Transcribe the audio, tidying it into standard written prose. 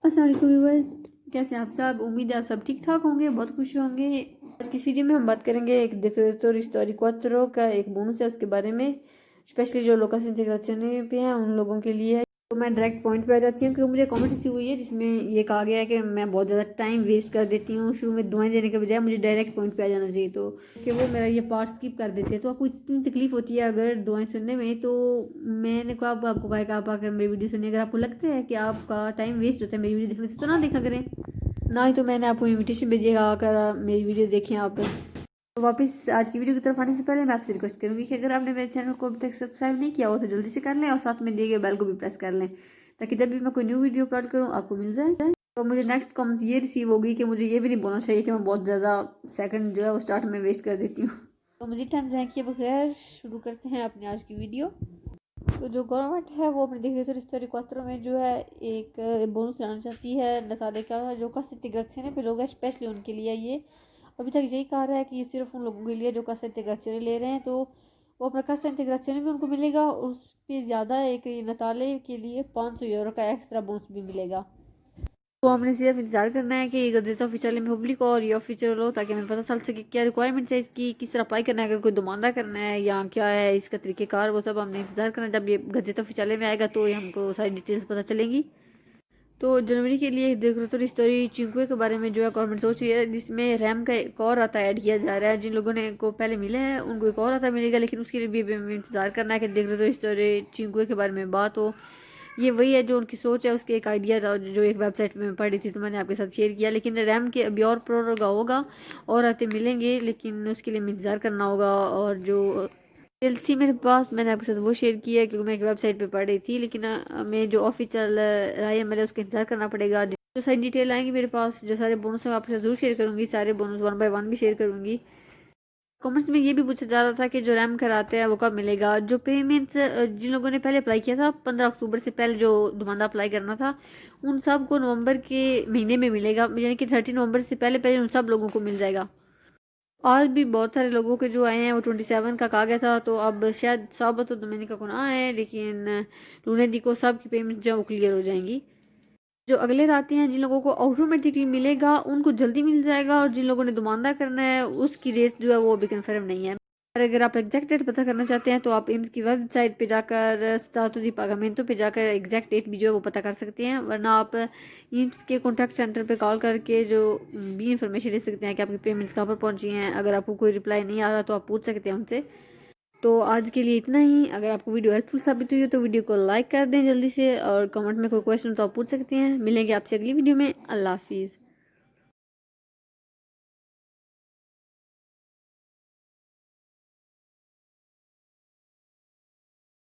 अस्सलाम वालेकुम व्यूअर्स, कैसे हैं आप सब। उम्मीद है आप सब ठीक ठाक होंगे, बहुत खुश होंगे। आज की इस वीडियो में हम बात करेंगे एक डिक्रेटोरी स्टोरी क्वात्रो का एक बोनस है उसके बारे में, स्पेशली जो लोकस इंटीग्रेशन पे हैं उन लोगों के लिए। तो मैं डायरेक्ट पॉइंट पे आ जाती हूँ क्योंकि मुझे कमेंट इसी हुई है जिसमें ये कहा गया है कि मैं बहुत ज़्यादा टाइम वेस्ट कर देती हूँ, शुरू में दुआएं देने के बजाय मुझे डायरेक्ट पॉइंट पे आ जाना चाहिए, तो कि वो मेरा ये पार्ट स्किप कर देते हैं। तो आपको इतनी तकलीफ होती है अगर दुआएं सुनने में, तो मैंने को आपको कहा कि आप आकर मेरी वीडियो सुनिए। अगर आपको लगता है कि आपका टाइम वेस्ट होता है मेरी वीडियो देखने से, तो ना देखा करें, ना ही तो मैंने आपको इन्विटेशन भेजिएगा आकर मेरी वीडियो देखें आप। तो वापस आज की वीडियो की तरफ आने से पहले मैं आपसे रिक्वेस्ट करूंगी कि अगर आपने मेरे चैनल को अभी तक सब्सक्राइब नहीं किया हो तो जल्दी से कर लें और साथ में दिए गए बेल को भी प्रेस कर लें, ताकि जब भी मैं कोई न्यू वीडियो अपलोड करूँ आपको मिल जाए। तो मुझे नेक्स्ट कमेंट्स ये रिसीव होगी कि मुझे ये भी नहीं बोलना चाहिए कि मैं बहुत ज़्यादा सेकंड जो है वो स्टार्ट में वेस्ट कर देती हूँ। तो मुझे टाइम ज़ाया किए बगैर शुरू करते हैं अपनी आज की वीडियो। तो जो गवर्नमेंट है वो अपने देखिए रिश्ते रिक्वात्रों में जो है एक बोनस लाना चाहती है नताले का, जो कस इंटीग्रेशन पे लोग हैं स्पेशली उनके लिए। ये अभी तक यही कहा रहा है कि ये सिर्फ उन लोगों के लिए जो कस इंटीग्रेशन ले रहे हैं, तो वो अपना कस इंटीग्रेशन भी उनको मिलेगा और उस पर ज़्यादा एक नताले के लिए 500 यूरो का एक्स्ट्रा बोनस भी मिलेगा। तो हमने सिर्फ इंतजार करना है कि गजेट ऑफिशियल में पब्लिक हो और ये ऑफिशियल हो, ताकि हमें पता चल सके क्या रिक्वायरमेंट्स है इसकी, किस तरह अप्लाई करना है, अगर कोई दुमानदा करना है या क्या है इसका तरीक़ेकार, वो सब हमने इंतजार करना है। जब ये गजेट ऑफिशियल में आएगा तो ये हमको सारी डिटेल्स पता चलेंगी। तो जनवरी के लिए देख रहे तो स्टोरी चिंकुए के बारे में जो है गवर्नमेंट सोच रही है, जिसमें रैम का एक और आता ऐड किया जा रहा है। जिन लोगों ने को पहले मिले हैं उनको एक और आता मिलेगा, लेकिन उसके लिए भी हमें इंतजार करना है कि देख रहे तो स्टोरी चिंकुए के बारे में बात हो। ये वही है जो उनकी सोच है, उसके एक आइडिया था जो एक वेबसाइट में पढ़ी थी तो मैंने आपके साथ शेयर किया। लेकिन रैम के अभी और प्रोग्राम होगा और आते मिलेंगे, लेकिन उसके लिए हमें इंतज़ार करना होगा। और जो डिटेल्स थी मेरे पास मैंने आपके साथ वो शेयर किया है क्योंकि मैं एक वेबसाइट पे पढ़ रही थी, लेकिन हमें जो ऑफिशियल राय है मेरा उसका इंतजार करना पड़ेगा। जो सारी डिटेल आएंगी मेरे पास, जो सारे बोनस है आपके साथ जरूर शेयर करूँगी, सारे बोनस 1 बाय 1 भी शेयर करूँगी। कमेंट्स में ये भी पूछा जा रहा था कि जो रैम कराते हैं वो कब मिलेगा। जो पेमेंट्स जिन लोगों ने पहले अप्लाई किया था 15 अक्टूबर से पहले जो दुमानदा अप्लाई करना था, उन सब को नवंबर के महीने में मिलेगा, यानी कि 30 नवंबर से पहले पहले उन सब लोगों को मिल जाएगा। आज भी बहुत सारे लोगों के जो आए हैं वो 27 का कहा गया था, तो अब शायद साबत और डोमिनिका को ना आए, लेकिन लूना दी को सब की पेमेंट जो है वो क्लियर हो जाएंगी। जो अगले रहते हैं जिन लोगों को ऑटोमेटिकली मिलेगा उनको जल्दी मिल जाएगा, और जिन लोगों ने दुमानदा करना है उसकी रेट जो है वो अभी कन्फर्म नहीं है। और अगर आप एग्जैक्ट डेट पता करना चाहते हैं तो आप एम्स की वेबसाइट पे जाकर स्टातु दी पागामेंटो पे जाकर एग्जैक्ट डेट भी जो है वो पता कर सकते हैं, वरना आप एम्स के कॉन्टैक्ट सेंटर पे कॉल करके जो भी इंफॉर्मेशन ले सकते हैं कि आपकी पेमेंट्स कहाँ पर पहुँची हैं। अगर आपको कोई रिप्लाई नहीं आ रहा तो आप पूछ सकते हैं उनसे। तो आज के लिए इतना ही। अगर आपको वीडियो हेल्पफुल साबित हुई हो तो वीडियो को लाइक कर दें जल्दी से, और कमेंट में कोई क्वेश्चन तो आप पूछ सकते हैं। मिलेंगे आपसे अगली वीडियो में। अल्लाह हाफिज़।